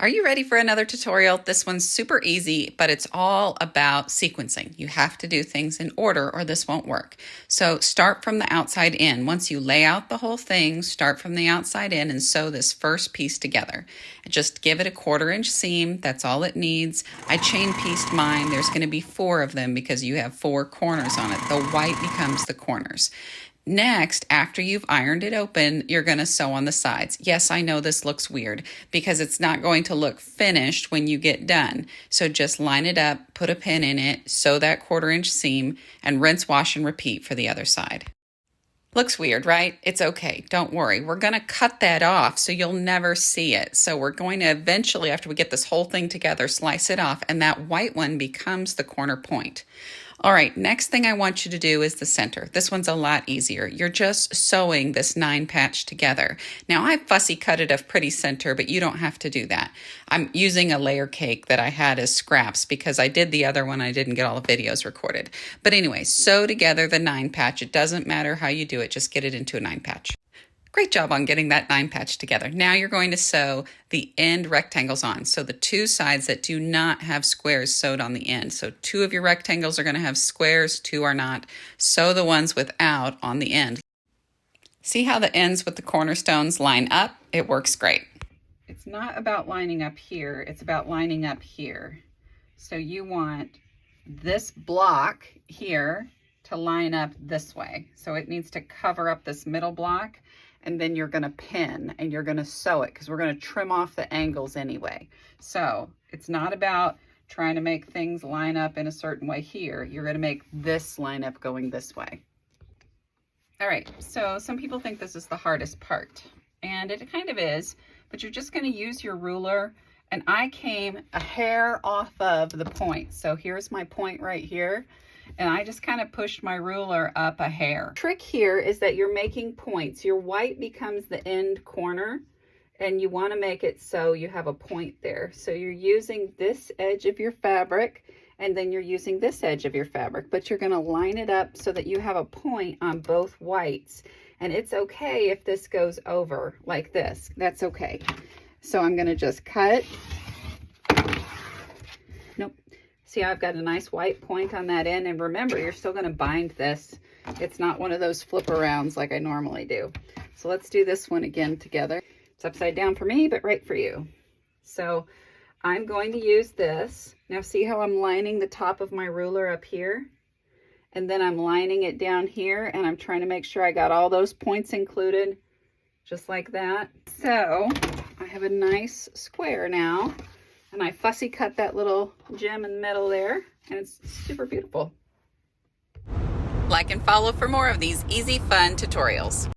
Are you ready for another tutorial? This one's super easy, but it's all about sequencing. You have to do things in order or this won't work. So start from the outside in. Once you lay out the whole thing, start from the outside in and sew this first piece together. Just give it a 1/4-inch seam. That's all it needs. I chain pieced mine. There's going to be 4 of them because you have 4 corners on it. The white becomes the corners. Next, after you've ironed it open, you're going to sew on the sides. Yes, I know this looks weird because it's not going to look finished when you get done. So just line it up, put a pin in it, sew that 1/4-inch seam, and rinse, wash, and repeat for the other side. Looks weird, right? It's okay. Don't worry. We're going to cut that off so you'll never see it. So we're going to eventually, after we get this whole thing together, slice it off, and that white one becomes the corner point. All right, next thing I want you to do is the center. This one's a lot easier. You're just sewing this 9 patch together. Now I fussy cut it a pretty center, but you don't have to do that. I'm using a layer cake that I had as scraps because I did the other one. I didn't get all the videos recorded. But anyway, sew together the 9 patch. It doesn't matter how you do it, just get it into a 9 patch. Great job on getting that 9 patch together. Now you're going to sew the end rectangles on. So the 2 sides that do not have squares sewed on the end. So 2 of your rectangles are going to have squares, 2 are not. Sew the ones without on the end. See how the ends with the cornerstones line up? It works great. It's not about lining up here, it's about lining up here. So you want this block here to line up this way. So it needs to cover up this middle block. And then you're going to pin and you're going to sew it because we're going to trim off the angles anyway. So it's not about trying to make things line up in a certain way here. You're going to make this line up going this way. All right, so some people think this is the hardest part, and it kind of is, but you're just going to use your ruler, and I came a hair off of the point. So here's my point right here. And I just kind of pushed my ruler up a hair. Trick here is that you're making points. Your white becomes the end corner, and you want to make it so you have a point there. So you're using this edge of your fabric, and then you're using this edge of your fabric, but you're going to line it up so that you have a point on both whites. And it's okay if this goes over like this. That's okay. So I'm going to just cut. Nope. See, I've got a nice white point on that end, and remember, you're still going to bind this. It's not one of those flip arounds like I normally do. So let's do this one again together. It's upside down for me, but right for you. So I'm going to use this. Now see how I'm lining the top of my ruler up here? And then I'm lining it down here, and I'm trying to make sure I got all those points included, just like that. So I have a nice square now. And I fussy cut that little gem in the middle there, and it's super beautiful. Like and follow for more of these easy, fun tutorials.